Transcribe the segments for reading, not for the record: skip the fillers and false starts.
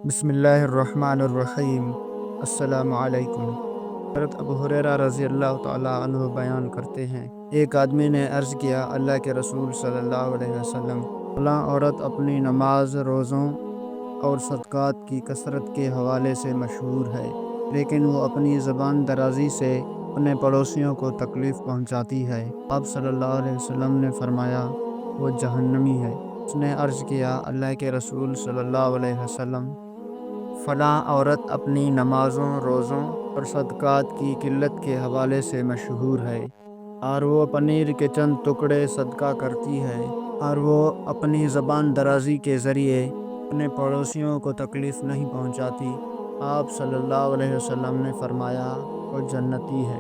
بسم اللہ الرحمن الرحیم۔ السلام علیکم۔ حضرت ابو ہریرہ رضی اللہ تعالیٰ عنہ بیان کرتے ہیں، ایک آدمی نے عرض کیا، اللہ کے رسول صلی اللہ علیہ وسلم، فلاں عورت اپنی نماز، روزوں اور صدقات کی کثرت کے حوالے سے مشہور ہے، لیکن وہ اپنی زبان درازی سے اپنے پڑوسیوں کو تکلیف پہنچاتی ہے۔ آپ صلی اللہ علیہ وسلم نے فرمایا، وہ جہنمی ہے۔ اس نے عرض کیا، اللہ کے رسول صلی اللہ علیہ وسلم، فلاں عورت اپنی نمازوں، روزوں اور صدقات کی قلت کے حوالے سے مشہور ہے، اور وہ پنیر کے چند ٹکڑے صدقہ کرتی ہے، اور وہ اپنی زبان درازی کے ذریعے اپنے پڑوسیوں کو تکلیف نہیں پہنچاتی۔ آپ صلی اللہ علیہ وسلم نے فرمایا، وہ جنتی ہے۔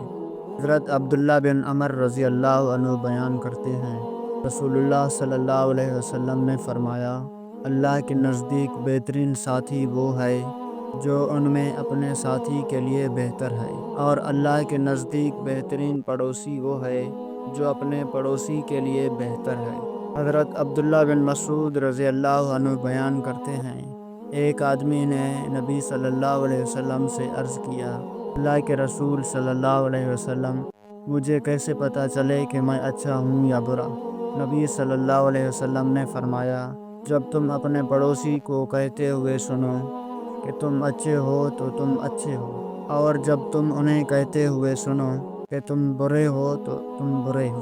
حضرت عبداللہ بن عمر رضی اللہ عنہ بیان کرتے ہیں، رسول اللہ صلی اللہ علیہ وسلم نے فرمایا، اللہ کے نزدیک بہترین ساتھی وہ ہے جو ان میں اپنے ساتھی کے لیے بہتر ہے، اور اللہ کے نزدیک بہترین پڑوسی وہ ہے جو اپنے پڑوسی کے لیے بہتر ہے۔ حضرت عبداللہ بن مسعود رضی اللہ عنہ بیان کرتے ہیں، ایک آدمی نے نبی صلی اللہ علیہ وسلم سے عرض کیا، اللہ کے رسول صلی اللہ علیہ وسلم، مجھے کیسے پتہ چلے کہ میں اچھا ہوں یا برا؟ نبی صلی اللہ علیہ وسلم نے فرمایا، جب تم اپنے پڑوسی کو کہتے ہوئے سنو کہ تم اچھے ہو تو تم اچھے ہو، اور جب تم انہیں کہتے ہوئے سنو کہ تم برے ہو تو تم برے ہو۔